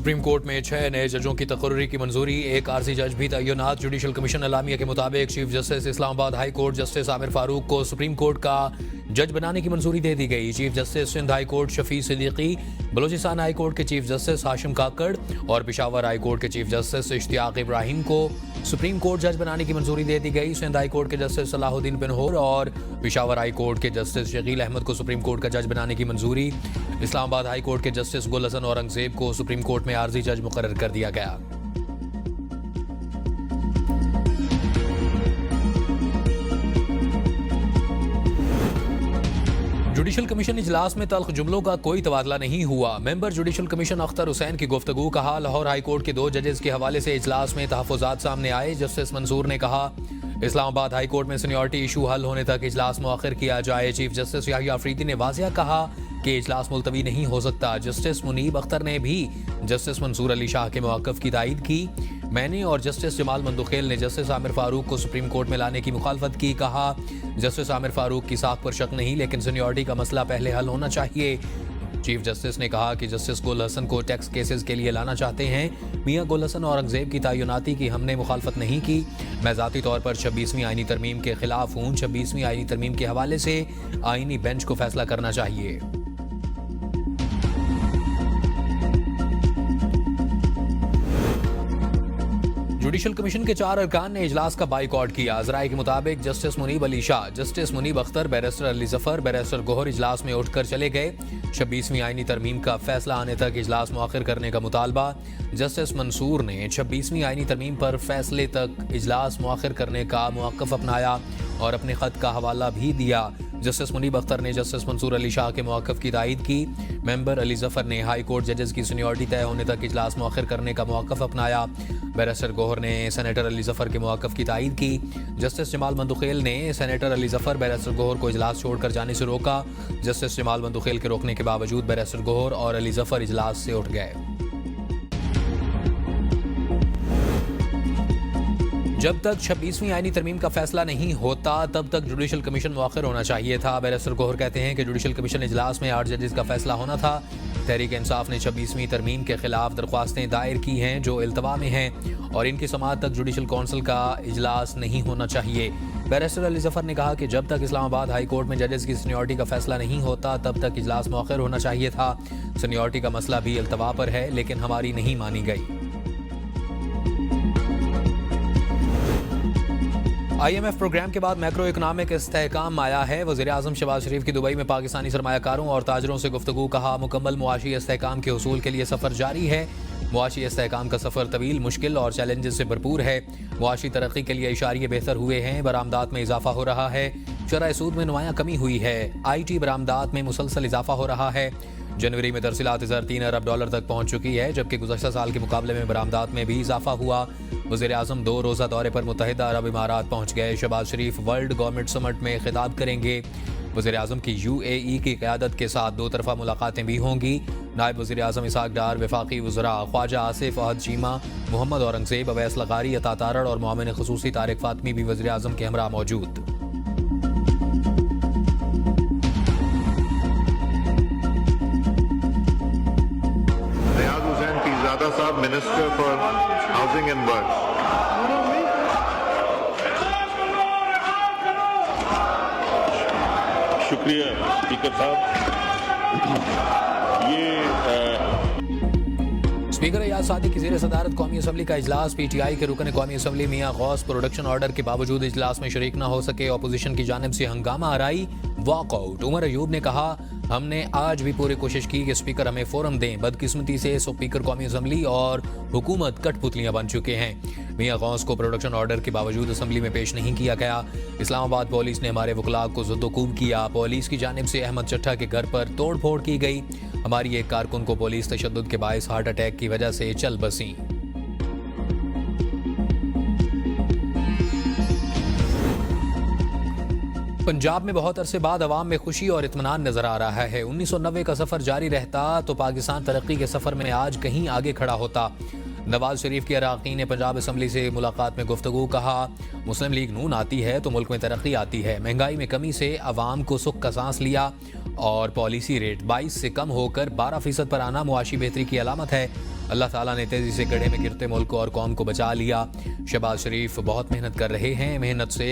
Supreme court में 6 नए जजों की तकर्री की मंजूरी, एक आरजी जज भी तैनात। जुडिशल कमीशन अलामिया के मुताबिक chief justice Islamabad high court justice Aamir Farooq को सुप्रीम कोर्ट का जज बनाने की मंजूरी दे दी गई। Chief justice Sindh high court Shafi Siddiqui, Balochistan high court के चीफ जस्टिस हाशिम काकड़ और पेशावर हाई कोर्ट के चीफ जस्टिस इश्तियाक इब्राहिम को सुप्रीम कोर्ट जज बनाने की मंजूरी दे दी गई। सिंध हाई कोर्ट के जस्टिस सलाहुद्दीन पिनहोर और पेशावर हाई कोर्ट के जस्टिस शकील अहमद को सुप्रीम कोर्ट का जज बनाने की मंजूरी। इस्लामाबाद हाई कोर्ट के जस्टिस गुल हसन औरंगजेब को सुप्रीम कोर्ट में आर्जी जज मुकर्रर कर दिया गया। जुडिशल कमीशन इजलास में तल्ख जुमलों का कोई तबादला नहीं हुआ। Member judicial commission Akhtar Hussain की गुफ्तगू, कहा लाहौर हाई कोर्ट के 2 जजेस के हवाले से इजलास में तहफ़्फ़ुज़ात सामने आए। जस्टिस मंसूर ने कहा इस्लामाबाद हाई कोर्ट में सीनियरिटी इशू हल होने तक इजलास मुअख्खर किया जाए। चीफ जस्टिस याहिया अफरीदी ने वाज़िया कहा कि इजलास मुलतवी नहीं हो सकता। जस्टिस मुनीब अख्तर ने भी जस्टिस मंसूर अली शाह के मौक़िफ़ की तायीद की। मैंने और जस्टिस जमाल मंदुखेल ने जस्टिस आमिर फारूक को सुप्रीम कोर्ट में लाने की मुखालफत की। कहा जस्टिस आमिर फारूक की साख पर शक नहीं, लेकिन सीनियरिटी का मसला पहले हल होना चाहिए। चीफ जस्टिस ने कहा कि जस्टिस गुल हसन को टैक्स केसेस के लिए लाना चाहते हैं। मियां गुल हसन औरंगजेब की तयनाती की हमने मुखालफत नहीं की। मैं ज़ाती तौर पर 26वीं आईनी तरमीम के खिलाफ हूँ। 26वीं आईनी तरमीम के हवाले से आईनी बेंच को फैसला करना चाहिए। जुडिशल कमीशन के 4 अरकान ने इजलास का बाइकआउट किया। ज़राए के मुताबिक justice Munib Ali Shah, justice Munib Akhtar, barrister Ali Zafar, barrister Gohar इजलास में उठकर चले गए। 26वीं आईनी तरमीम का फैसला आने तक इजलास मुअख्खर करने का मुतालबा। जस्टिस मंसूर ने 26वीं आईनी तरमीम पर फैसले तक इजलास मुअख्खर करने का मौक़िफ़ अपनाया और अपने ख़त का हवाला भी दिया। जस्टिस मुनीब अख्तर ने जस्टिस मंसूर अली शाह के मौक़िफ़ की तायीद की। मेंबर अली जफर ने हाई कोर्ट जजेस की सीनियरिटी तय होने तक इजलास मुअख्खर करने का मौक़िफ़ अपनाया। बैरिस्टर गोहर ने सेनेटर अली जफर के मौक़िफ़ की तायीद की। जस्टिस जमाल मंदुखेल ने सेनेटर अली जफर, बैरिस्टर गोहर को इजलास छोड़कर जाने से रोका। जस्टिस जमाल मंदुखेल के रोकने के बावजूद बैरिस्टर गोहर और अली जफर इजलास से उठ गए। जब तक 26वीं आईनी तरमीम का फैसला नहीं होता तब तक जुडिशल कमीशन मुअख्खर होना चाहिए था। बैरिस्टर गोहर कहते हैं कि जुडिशल कमीशन इजलास में 8 जजेस का फैसला होना था। तहरीक इंसाफ ने 26वीं तरमीम के खिलाफ दरख्वास्तें दायर की हैं जो इल्तवा में हैं और इनकी समाअत तक जुडिशल कौंसिल का इजलास नहीं होना चाहिए। बैरिस्टर अली जफर ने कहा कि जब तक इस्लामाबाद हाई कोर्ट में जजेस की सीनियरिटी का फैसला नहीं होता तब तक इजलास मुअख्खर होना चाहिए था। सीनियरिटी का मसला भी इल्तवा पर है, लेकिन हमारी नहीं मानी गई। IMF प्रोग्राम के बाद मैक्रो इकनॉमिक इस्तेहकाम आया है। वज़ीर-ए-आज़म शहबाज शरीफ की दुबई में पाकिस्तानी सरमायाकारों और ताजरों से गुफ्तगू, कहा मुकम्मल मुआशी इस्तेहकाम के हुसूल के लिए सफ़र जारी है। मुआशी इस्तेहकाम का सफ़र तवील, मुश्किल और चैलेंजेस से भरपूर है। मुआशी तरक्की के लिए इशारे बेहतर हुए हैं। बरामदात में इजाफा हो रहा है। शरह सूद में नुमायां कमी हुई है। IT बरामदात में मुसलसल इजाफा हो रहा है। जनवरी में तरसीलात $3 अरब तक पहुँच चुकी है, जबकि गुज़श्ता साल के मुकाबले में बरामदात में भी इजाफा हुआ। वज़ीर-ए-आज़म 2 रोज़ा दौरे पर मुत्तहिदा अरब इमारात पहुँच गए। शहबाज शरीफ वर्ल्ड गवर्नमेंट समिट में खिताब करेंगे। वज़ीर-ए-आज़म की UAE की क़यादत के साथ 2 तरफ़ा मुलाकातें भी होंगी। नायब वज़ीर-ए-आज़म इसहाक़ डार, वफ़ाक़ी वज़रा ख्वाजा आसिफ अहद चीमा, मोहम्मद औरंगज़ेब, अवैस लगारी, अता तारड़ और मुआविन ख़ुसूसी तारिक फ़ातमी भी वज़ीर-ए-आज़म के हमरा मौजूद। साहब, minister for housing and work. शुक्रिया स्पीकर साहब। स्पीकर अयाज सादी की ज़ेर सदारत कौमी असम्बली का इजलास। PTI के रुकन कौमी असम्बली मियां गौस प्रोडक्शन ऑर्डर के बावजूद इजलास में शरीक न हो सके। अपोजिशन की जानिब से हंगामा आराई, वॉकआउट। उमर अयूब ने कहा हमने आज भी पूरी कोशिश की कि स्पीकर हमें फोरम दें। बदकिस्मती से स्पीकर कौमी असम्बली और हुकूमत कठपुतलियां बन चुके हैं। मियां गौस को प्रोडक्शन ऑर्डर के बावजूद असम्बली में पेश नहीं किया गया। इस्लामाबाद पुलिस ने हमारे वकला को ज़ुद्दुकूब किया। पुलिस की जानिब से अहमद चट्टा के घर पर तोड़ फोड़ की गई। हमारी एक कारकुन को पुलिस तशद्दुद के बायस हार्ट अटैक की वजह से चल बसी। पंजाब में बहुत अरसे बाद अवाम में खुशी और इत्मीनान नजर आ रहा है। 1990 का सफर जारी रहता तो पाकिस्तान तरक्की के सफर में आज कहीं आगे खड़ा होता। नवाज शरीफ के अराकीन ने पंजाब असम्बली से मुलाकात में गुफ्तगू, कहा मुस्लिम लीग नून आती है तो मुल्क में तरक्की आती है। महंगाई में कमी से अवाम को सुख का सांस लिया और पॉलिसी रेट 22 से कम होकर 12% पर आना मुआशी बेहतरी की अलामत है। अल्लाह ताला ने तेज़ी से गड्ढे में गिरते मुल्क और कौम को बचा लिया। शहबाज शरीफ बहुत मेहनत कर रहे हैं, मेहनत से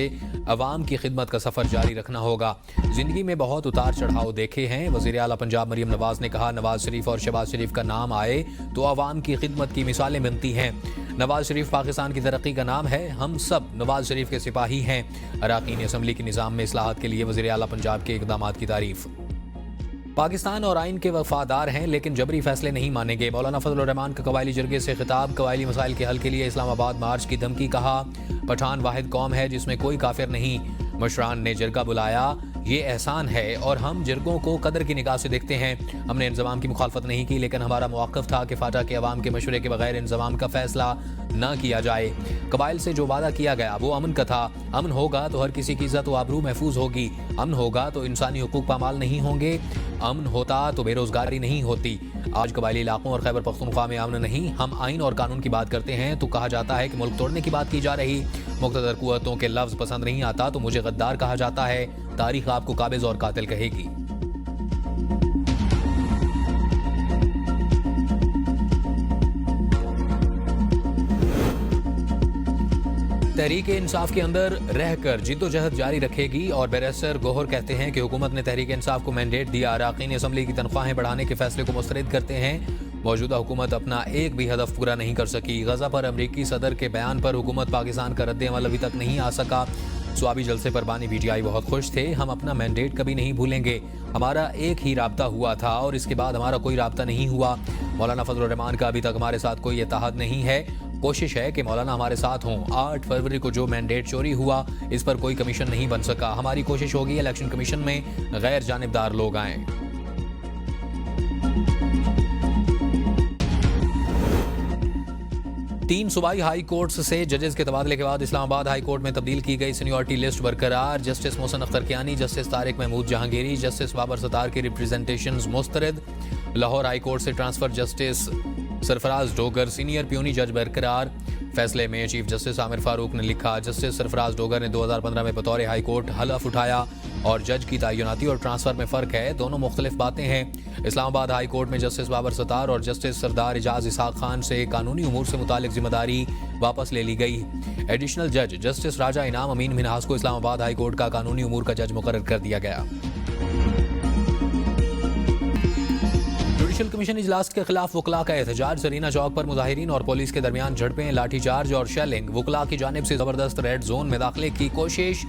अवाम की खिदमत का सफ़र जारी रखना होगा। ज़िंदगी में बहुत उतार चढ़ाव देखे हैं। वज़ीर आला पंजाब मरीम नवाज़ ने कहा, नवाज शरीफ और शहबाज शरीफ का नाम आए तो अवाम की खिदमत की मिसालें बनती हैं। नवाज शरीफ पाकिस्तान की तरक्की का नाम है, हम सब नवाज शरीफ के सिपाही हैं। अरकान असम्बली के निज़ाम में इस्लाहात के लिए वज़ीर आला पंजाब के इक़दामात की तारीफ़। पाकिस्तान और आइन के वफादार हैं लेकिन जबरी फैसले नहीं मानेंगे। मौलाना फजल रहमान का कबायली जरगे से खिताब। कबायली मसाइल के हल के लिए इस्लामाबाद मार्च की धमकी। कहा, पठान वाहिद कौम है जिसमें कोई काफिर नहीं। मशरान ने जरगा बुलाया, ये एहसान है और हम जरगों को कदर की निगाह से देखते हैं। हमने इंतजाम की मुखालफत नहीं की लेकिन हमारा मौक़िफ़ था कि फाटा के अवाम के मशवरे के बगैर इंतजाम का फैसला ना किया जाए। कबाइल से जो वादा किया गया वो अमन का था। अमन होगा तो हर किसी की इज़्ज़त व आबरू महफूज होगी। अमन होगा तो इंसानी हुकूक पामाल नहीं होंगे। अमन होता तो बेरोजगारी नहीं होती। आज कबायली इलाकों और खैबर पख्तूनख्वा में अमन नहीं, हम आइन और कानून की बात करते हैं तो कहा जाता है कि मुल्क तोड़ने की बात की जा रही। मुक़्तदर कुव्वतों के लफ्ज़ पसंद नहीं आता तो मुझे गद्दार कहा जाता है। तारीख आपको काबिज़ और कातिल कहेगी। तहरीक इंसाफ के अंदर रहकर जिद्दोजहद जारी रखेगी और बैरिस्टर गोहर कहते हैं कि हुकूमत ने तहरीक इंसाफ को मैंडेट दिया। अरकान असम्बली की तनख्वाहें बढ़ाने के फैसले को मुस्तरद करते हैं। मौजूदा हुकूमत अपना एक भी हदफ पूरा नहीं कर सकी। गजा पर अमरीकी सदर के बयान पर हुकूमत पाकिस्तान का रद्द अमल अभी तक नहीं आ सका। स्वाबी जलसे पर बानी PTI बहुत खुश थे। हम अपना मैंडेट कभी नहीं भूलेंगे। हमारा एक ही राब्ता हुआ था और इसके बाद हमारा कोई राब्ता नहीं हुआ। मौलाना फजल रहमान का अभी तक हमारे साथ कोई इत्तेहाद नहीं है। कोशिश है कि मौलाना हमारे साथ हों। 8 फरवरी को जो मैंडेट चोरी हुआ इस पर कोई कमीशन नहीं बन सका। हमारी कोशिश होगी इलेक्शन कमीशन में गैर जानिबदार लोग आएं। तीन सूबाई हाई कोर्ट्स से जजेस के तबादले के बाद इस्लामाबाद हाई कोर्ट में तब्दील की गई सीनियरिटी लिस्ट बरकरार। Justice Mohsin Akhtar Kiyani, justice Tariq Mahmood Jahangiri, justice Babar Sattar की रिप्रेजेंटेशंस मुस्तरद। लाहौर हाई कोर्ट से transfer justice Sarfaraz Dogar senior puisne जज बरकरार। फैसले में चीफ जस्टिस आमिर फारूक ने लिखा, जस्टिस सरफराज डोगर ने 2015 में बतौर हाई कोर्ट हलफ उठाया और जज की तैनाती और ट्रांसफर में फ़र्क है, दोनों मुख्तलिफ बातें हैं। इस्लामाबाद हाई कोर्ट में जस्टिस बाबर सत्तार और जस्टिस सरदार इजाज इसहाक खान से कानूनी उमूर से मुतालिक जिम्मेदारी वापस ले ली गई। एडिशनल जज जस्टिस राजा इनाम अमीन मिनहास को इस्लामाबाद हाई कोर्ट का कानूनी उमूर का जज मुकर्रर कर दिया गया। जुडिशल कमीशन इजलास के खिलाफ वकला का एहतजाज। सरीना चौक पर मुजाहिरीन और पुलिस के दरमियान झड़पें, लाठीचार्ज और शेलिंग। वकला की जानिब से जबरदस्त रेड जोन में दाखिले की कोशिश।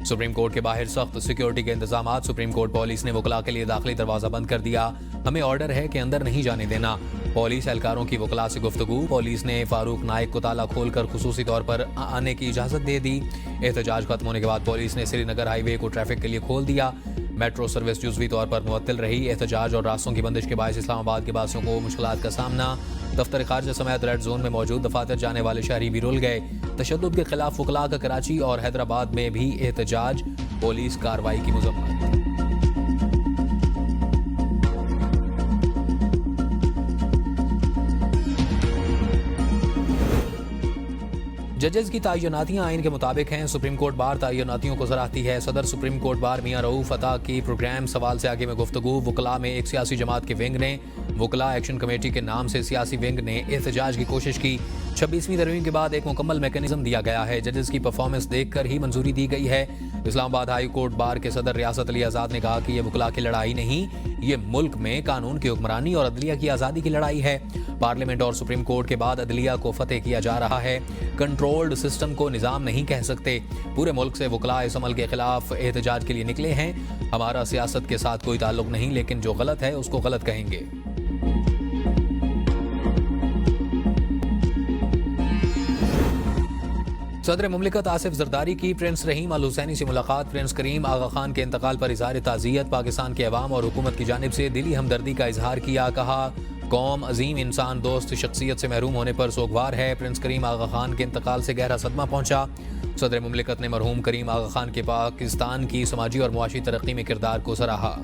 सुप्रीम कोर्ट के बाहर सख्त सिक्योरिटी के इंतजाम। सुप्रीम कोर्ट पुलिस ने वकला के लिए दाखिली दरवाजा बंद कर दिया। हमें ऑर्डर है कि अंदर नहीं जाने देना। पुलिस एहलकारों की वकला से गुफ्तगू। पुलिस ने फारूक नाइक को ताला खोलकर खुसूसी तौर पर आने की इजाजत दे दी। एहतजाज खत्म होने के बाद पुलिस ने श्रीनगर हाईवे को ट्रैफिक के लिए खोल दिया। मेट्रो सर्विस जुज़वी तौर पर मुअत्तल रही। एहतजाज और रास्तों की बंदिश के बायस इस्लामाबाद के वासियों को मुश्किलात का सामना। दफ्तर खारजा समेत रेड जोन में मौजूद दफातर जाने वाले शहरी भी रुल गए। तशद्दुद के खिलाफ वकला का कराची और हैदराबाद में भी एहतजाज। पुलिस कार्रवाई की मज़म्मत। जजेस की तैनातियां आइन के मुताबिक हैं। सुप्रीम कोर्ट बार तैनातियों को सराहती है। सदर सुप्रीम कोर्ट बार मियां रऊफ अता की प्रोग्राम सवाल से आगे में गुफ्तगू। वकला में एक सियासी जमात के विंग ने वकला एक्शन कमेटी के नाम से सियासी विंग ने एहतजाज की कोशिश की। 26वीं तरमीम के बाद एक मुकम्मल मैकेनिज्म दिया गया है। जजेस की परफॉर्मेंस देखकर ही मंजूरी दी गई है। इस्लामाबाद हाई कोर्ट बार के सदर रियासत अली आज़ाद ने कहा कि यह वकला की लड़ाई नहीं, ये मुल्क में कानून की हुक्मरानी और अदलिया की आज़ादी की लड़ाई है। पार्लियामेंट और सुप्रीम कोर्ट के बाद अदलिया को फतेह किया जा रहा है। कंट्रोल्ड सिस्टम को निज़ाम नहीं कह सकते। पूरे मुल्क से वकला इस अमल के खिलाफ एहतजाज के लिए निकले हैं। हमारा सियासत के साथ कोई ताल्लुक नहीं, लेकिन जो गलत है उसको गलत कहेंगे। सदर मुमलिकत आसिफ जरदारी की प्रिंस रहीम अल हुसैनी से मुलाकात। प्रिंस करीम आगा खान के इंतकाल पर इज़हार ताज़ियत। पाकिस्तान के अवाम और हुकूमत की जानिब से दिली हमदर्दी का इजहार किया। कहा, कौम अजीम इंसान दोस्त शख्सियत से महरूम होने पर सोगवार है। प्रिंस करीम आगा खान के इंतकाल से गहरा सदमा पहुंचा। सदर मुमलिकत ने मरहूम करीम आगा खान के पाकिस्तान की समाजी और मुआशी तरक्की में किरदार को सराहा।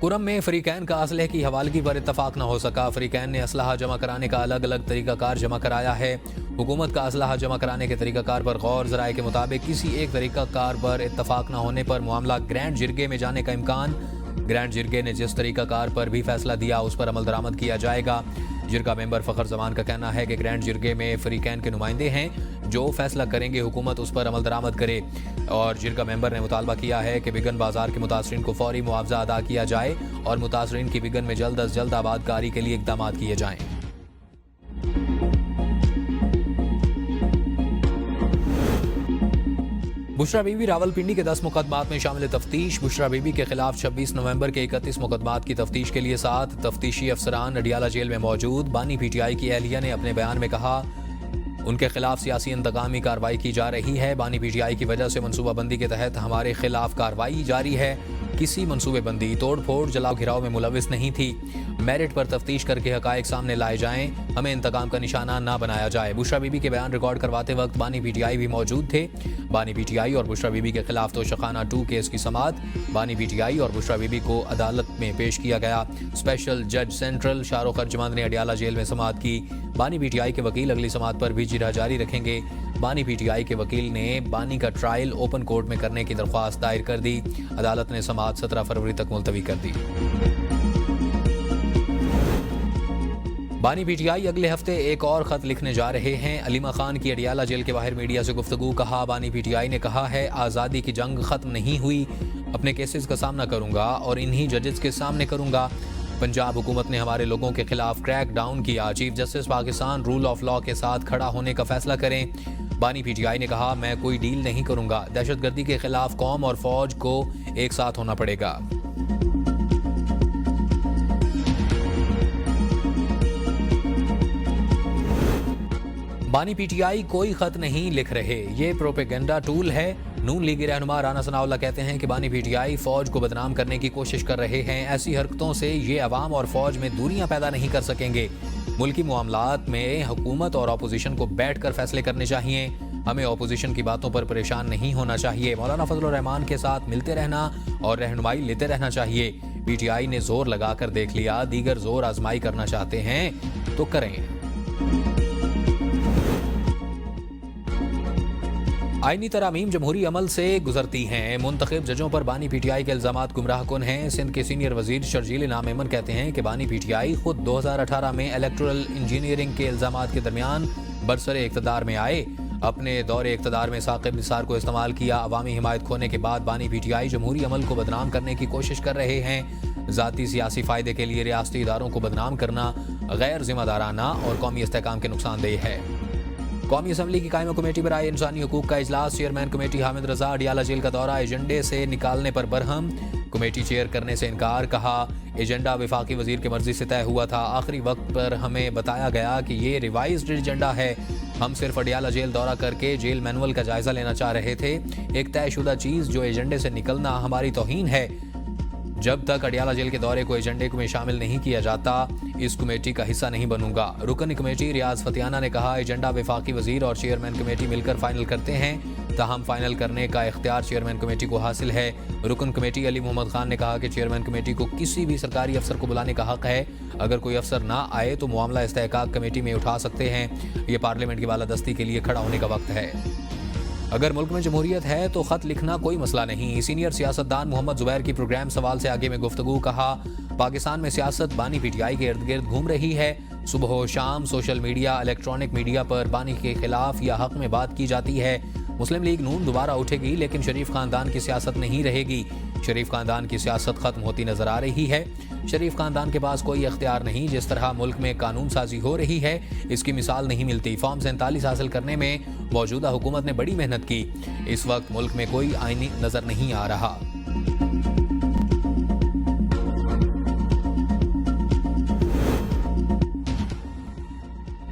कुरम में फरीकैन का असलहे की हवालगी पर इत्तफाक न हो सका। फरीकैन ने असलहा जमा कराने का अलग अलग तरीकाकार जमा कराया है। हुकूमत का असलहा जमा कराने के तरीकाकार पर गौर। ज़राए के मुताबिक किसी एक तरीकाकार पर इत्तफाक न होने पर मामला ग्रैंड जिरगे में जाने का इम्कान। ग्रैंड जिरगे ने जिस तरीकाकार पर भी फैसला दिया उस पर अमल दरामद किया जाएगा। जिरगा मेंबर फ़खर जमान का कहना है कि ग्रैंड जिरगे में फ़रीकैन के नुमाइंदे हैं, जो फैसला करेंगे हुकूमत उस पर अमल दरामद करे। और जिरगा मेंबर ने मुतालबा किया है कि बिगन बाजार के मुतासरीन को फौरी मुआवजा अदा किया जाए और मुतासरीन की बिगन में जल्द अज जल्द आबादकारी के लिए इक़दाम किए जाएँ। बुशरा बीबी रावलपिंडी के 10 मुकदमात में शामिल तफ्तीश। बुशरा बीबी के खिलाफ 26 नवंबर के 31 मुकदमात की तफ्तीश के लिए 7 तफ्तीशी अफसरान अडियाला जेल में मौजूद। बानी पीटीआई की अहलिया ने अपने बयान में कहा उनके खिलाफ सियासी इंतकामी कार्रवाई की जा रही है। बानी पीटीआई की वजह से मनसूबाबंदी के तहत हमारे खिलाफ कार्रवाई जारी है। किसी मनसूबेबंदी, तोड़ फोड़, जलाओ घिराव में मुलविस नहीं थी। मेरिट पर तफ्तीश करके हकायक सामने लाए जाएं, हमें इंतकाम का निशाना ना बनाया जाए। बुशरा बीबी के बयान रिकॉर्ड करवाते वक्त बानी पीटीआई भी मौजूद थे। बानी पीटीआई और बुशरा बीबी के खिलाफ तोशाखाना 2 केस की समाअत। बानी पीटीआई और बुशरा बीबी को अदालत में पेश किया गया। स्पेशल जज सेंट्रल शाहरुख अर्जमंद ने अडियाला जेल में समाअत की। बानी पीटीआई के वकील अगली समाअत पर भी जिरह जारी रखेंगे। बानी पीटीआई के वकील ने बानी का ट्रायल ओपन कोर्ट में करने की दरख्वास्त दायर कर दी। अदालत ने समाअत 17 फरवरी तक मुलतवी कर दी। बानी पीटीआई अगले हफ्ते एक और खत लिखने जा रहे हैं। अलीमा खान की अडियाला जेल के बाहर मीडिया से गुफ्तगू। कहा बानी पीटीआई ने कहा है आज़ादी की जंग खत्म नहीं हुई, अपने केसेस का सामना करूंगा और इन्हीं जजेस के सामने करूंगा। पंजाब हुकूमत ने हमारे लोगों के खिलाफ क्रैक डाउन किया। Chief justice Pakistan rule of law के साथ खड़ा होने का फैसला करें। बानी पीटीआई ने कहा मैं कोई डील नहीं करूंगा। दहशतगर्दी के खिलाफ कौम और फौज को एक साथ होना पड़ेगा। बानी पीटीआई कोई खत नहीं लिख रहे, ये प्रोपेगेंडा टूल है। नून लीगी रहनुमा राना सनाउल्लाह कहते हैं कि बानी पीटीआई फौज को बदनाम करने की कोशिश कर रहे हैं। ऐसी हरकतों से ये अवाम और फौज में दूरियां पैदा नहीं कर सकेंगे। मुल्की मामलात में हुकूमत और अपोजिशन को बैठकर फैसले करने चाहिए। हमें अपोजिशन की बातों पर परेशान नहीं होना चाहिए। मौलाना फजल रहमान के साथ मिलते रहना और रहनुमाई लेते रहना चाहिए। पीटीआई ने जोर लगाकर देख लिया, दीगर जोर आजमाई करना चाहते हैं तो करें। आईनी तरामीम जमहूरी अमल से गुजरती हैं। मुंतखब जजों पर बानी पीटीआई के इल्जामात गुमराहकुन हैं। सिंध के सीनियर वजीर शर्जील इनाम मेमन कहते हैं कि बानी पीटीआई खुद 2018 में इलेक्टोरल इंजीनियरिंग के इल्जामात के दरमियान बरसरे इक़्तिदार में आए। अपने दौरे इक़्तिदार में साकिब निसार को इस्तेमाल किया। अवामी हिमायत खोने के बाद बानी पीटीआई जमहूरी अमल को बदनाम करने की कोशिश कर रहे हैं। ज़ाती सियासी फ़ायदे के लिए रियासती इदारों को बदनाम करना गैर जिम्मेदाराना और कौमी इस्तेहकाम के नुकसानदेह है। कौमी असम्बली की कायमा कमेटी बराए इंसानी हकूक़ का इजलास। चेयरमैन कमेटी हामिद रजा अडियाला जेल का दौरा एजेंडे से निकालने पर बरहम। कमेटी चेयर करने से इनकार। कहा एजेंडा वफाकी वजीर की मर्जी से तय हुआ था। आखिरी वक्त पर हमें बताया गया कि ये रिवाइज्ड एजेंडा है। हम सिर्फ अडियाला जेल दौरा करके जेल मैनुअल का जायजा लेना चाह रहे थे। एक तयशुदा चीज़ जो एजेंडे से निकलना हमारी तौहीन है। जब तक अडियाला जेल के दौरे को एजेंडे में शामिल नहीं किया जाता इस कमेटी का हिस्सा नहीं बनूंगा। रुकन कमेटी रियाज फतियाना ने कहा एजेंडा वफाकी वजीर और चेयरमैन कमेटी मिलकर फाइनल करते हैं। ताहम फाइनल करने का इख्तियार चेयरमैन कमेटी को हासिल है। रुकन कमेटी अली मोहम्मद खान ने कहा कि चेयरमैन कमेटी को किसी भी सरकारी अफसर को बुलाने का हक है। अगर कोई अफसर ना आए तो मामला इस्तेहकाक कमेटी में उठा सकते हैं। ये पार्लियामेंट की बालादस्ती के लिए खड़ा होने का वक्त है। अगर मुल्क में जमहूरियत है तो खत लिखना कोई मसला नहीं। सीनियर सियासतदान मोहम्मद जुबैर की प्रोग्राम सवाल से आगे में गुफ्तगू। कहा पाकिस्तान में सियासत बानी पीटीआई के इर्द गिर्द घूम रही है। सुबह शाम सोशल मीडिया, इलेक्ट्रॉनिक मीडिया पर बानी के खिलाफ या हक में बात की जाती है। मुस्लिम लीग नून दोबारा उठेगी लेकिन शरीफ खानदान की सियासत नहीं रहेगी। शरीफ खानदान की सियासत खत्म होती नजर आ रही है। शरीफ खानदान के पास कोई इख्तियार नहीं। जिस तरह मुल्क में कानून साजी हो रही है इसकी मिसाल नहीं मिलती। फॉर्म 47 हासिल करने में मौजूदा हुकूमत ने बड़ी मेहनत की। इस वक्त मुल्क में कोई आईनी नजर नहीं आ रहा।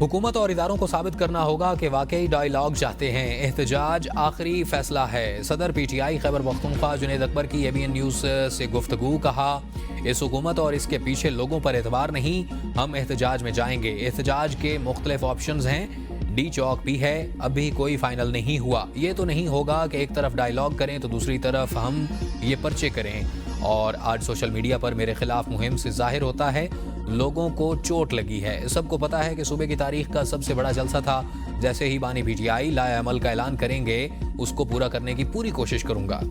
हुकूमत और इदारों को साबित करना होगा कि वाकई डायलॉग चाहते हैं। एहतजाज आखिरी फैसला है। सदर पीटीआई खैबर पख्तूनख्वा जुनैद अकबर की एबीएन न्यूज़ से गुफ्तगू। कहा इस हुकूमत और इसके पीछे लोगों पर एतबार नहीं, हम एहतजाज में जाएंगे। एहतजाज के मुख्तलिफ ऑप्शंस हैं। डी चौक भी है, अभी कोई फाइनल नहीं हुआ। ये तो नहीं होगा कि एक तरफ डायलॉग करें तो दूसरी तरफ हम ये पर्चे करें। और आज सोशल मीडिया पर मेरे खिलाफ मुहिम से जाहिर होता है लोगों को चोट लगी है। सबको पता है कि सूबे की तारीख का सबसे बड़ा जलसा था। जैसे ही बानी पीटीआई लाए अमल का ऐलान करेंगे, उसको पूरा करने की पूरी कोशिश करूंगा।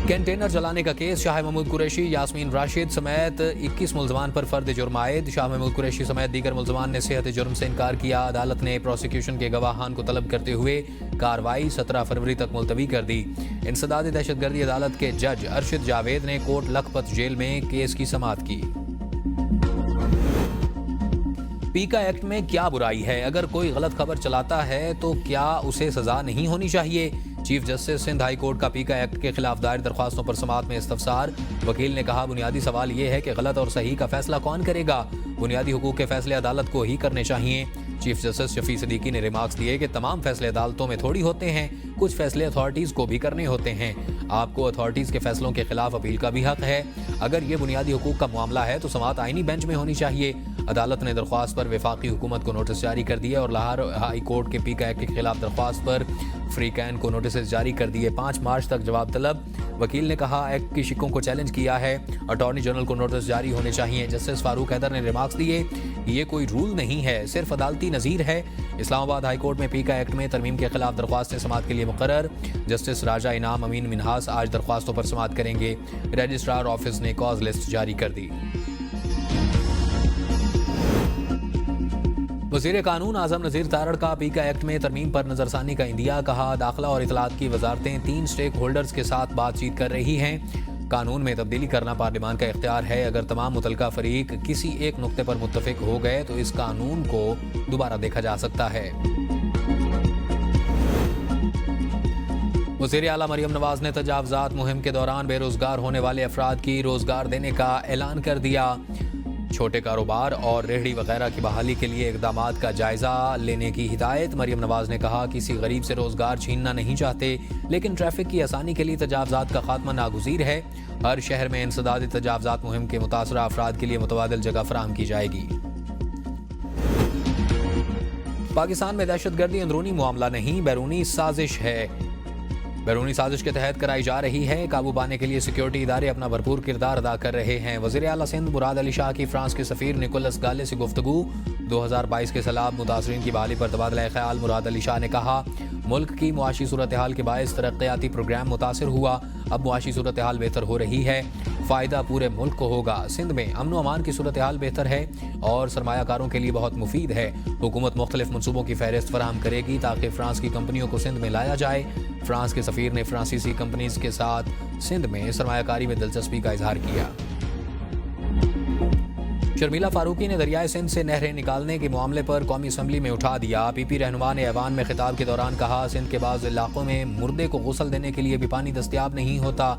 कंटेनर जलाने का केस, शाह महमूद कुरैशी, यास्मीन राशिद समेत 21 मुल्जमान पर फर्द जुर्म आयद। शाह महमूद कुरैशी समेत दीगर मुल्जमान ने सेहत जुर्म से इनकार किया। अदालत ने प्रोसिक्यूशन के गवाहान को तलब करते हुए कार्रवाई 17 फरवरी तक मुलतवी कर दी। इंसदाद दहशतगर्दी अदालत के जज अरशद जावेद ने कोट लखपत जेल में केस की समाअत की। पीका एक्ट में क्या बुराई है? अगर कोई गलत खबर चलाता है तो क्या उसे सजा नहीं होनी चाहिए? Chief justice Sindh high court का पीका एक्ट के खिलाफ दायर दरख्वास्तों पर समाअत में इस्तफसार। वकील ने कहा, बुनियादी सवाल यह है कि गलत और सही का फैसला कौन करेगा? बुनियादी हुकूक के फैसले अदालत को ही करने चाहिए। चीफ जस्टिस शफी सिद्दीकी ने रिमार्क्स दिए कि तमाम फैसले अदालतों में थोड़ी होते हैं, कुछ फैसले अथॉरिटीज को भी करने होते हैं। आपको अथॉरिटीज के फैसलों के खिलाफ अपील का भी हक है। अगर ये बुनियादी हुकूक का मामला है तो समाअत आईनी बेंच में होनी चाहिए। अदालत ने दरख्वास्त पर वफाकी हुकूमत को नोटिस जारी कर दिए और लाहौर हाई कोर्ट के पीका एक्ट के खिलाफ दरख्वास्त पर फ्री कैन को नोटिस जारी कर दिए। 5 मार्च तक जवाब तलब। वकील ने कहा, एक्ट की शिकों को चैलेंज किया है, अटॉर्नी जनरल को नोटिस जारी होने चाहिए। जस्टिस फारूक हैदर ने रिमार्क्स दिए, ये कोई रूल नहीं है, सिर्फ अदालती नज़ीर है। इस्लामाबाद हाई कोर्ट में पीका एक्ट में तरमीम के खिलाफ दरख्वास्तें समाअत के लिए मुकर्रर। जस्टिस राजा इनाम अमीन मिनहास आज दरख्वास्तों पर समाअत करेंगे। रजिस्ट्रार ऑफिस ने कॉज लिस्ट जारी कर दी। वज़ीर कानून आज़म नज़ीर तारड़ का पीका एक्ट में तरमीम पर नज़रसानी का इंदिया। कहा, दाखिला और इतलात की वजारतें 3 स्टेक होल्डर्स के साथ बातचीत कर रही हैं। कानून में तब्दीली करना पार्लियामान का इख्तियार है। अगर तमाम मुतलका फरीक किसी एक नुक्ते पर मुत्तफिक हो गए तो इस कानून को दोबारा देखा जा सकता है। वज़ीर आला मरियम नवाज ने तजावुज़ात मुहिम के दौरान बेरोजगार होने वाले अफराद की रोजगार देने का ऐलान कर दिया। छोटे कारोबार और रेहड़ी वगैरह की बहाली के लिए इक़दामात का जायजा लेने की हिदायत। मरियम नवाज ने कहा, किसी गरीब से रोजगार छीनना नहीं चाहते, लेकिन ट्रैफिक की आसानी के लिए तजावुज़ात का खात्मा नागुज़ीर है। हर शहर में इंसदादी तजावुज़ात मुहिम के मुतासरा अफराद के लिए मुतबादिल जगह फराहम की जाएगी। पाकिस्तान में दहशतगर्दी अंदरूनी मामला नहीं, बैरूनी साजिश है। बैरूनी साजिश के तहत कराई जा रही है। काबू पाने के लिए सिक्योरिटी इदारे अपना भरपूर किरदार अदा कर रहे हैं। वज़ीर आला सिंध मुराद अली शाह की फ्रांस के सफ़ीर निकोलस गाले से गुफ्तगू। 2022 के सैलाब मुतासरीन की बहाली पर तबादला ख्याल। मुराद अली शाह ने कहा, मुल्क की मुआशी सूरत हाल के बायस तरक्याती प्रोग्राम मुतासिर हुआ। अब मुआशी सूरत हाल बेहतर हो रही है, फ़ायदा पूरे मुल्क को होगा। सिंध में अमन व अमान की सूरत हाल बेहतर है और सरमायाकारों के लिए बहुत मुफीद है। हुकूमत मुख्तलिफ मनसूबों की फहरिस्त फराहम करेगी ताकि फ्रांस की कंपनियों को सिंध में लाया जाए। फ्रांस के सफ़ीर ने फ्रांसीसी कंपनीज के साथ सिंध में सरमायाकारी में दिलचस्पी का इजहार किया। शर्मिला फारूकी ने दरियाए सिंध से नहरें निकालने के मामले पर कौमी असम्बली में उठा दिया। पीपी रहनुमा ने ऐवान में खिताब के दौरान कहा, सिंध के बाज़ इलाकों में मुर्दे को गुस्ल देने के लिए भी पानी दस्तियाब नहीं होता।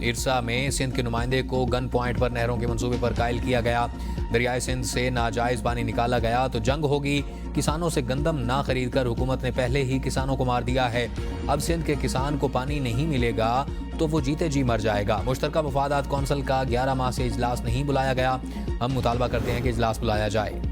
इरसा में सिंध के नुमाइंदे को गन पॉइंट पर नहरों के मंसूबे पर कायल किया गया। दरियाए सिंध से नाजायज़ पानी निकाला गया तो जंग होगी। किसानों से गंदम ना खरीद कर हुकूमत ने पहले ही किसानों को मार दिया है। अब सिंध के किसान को पानी नहीं मिलेगा तो वो जीते जी मर जाएगा। मुश्तरका मफादात कौंसिल का 11 माह से इजलास नहीं बुलाया गया। हम मुतालबा करते हैं कि इजलास बुलाया जाए।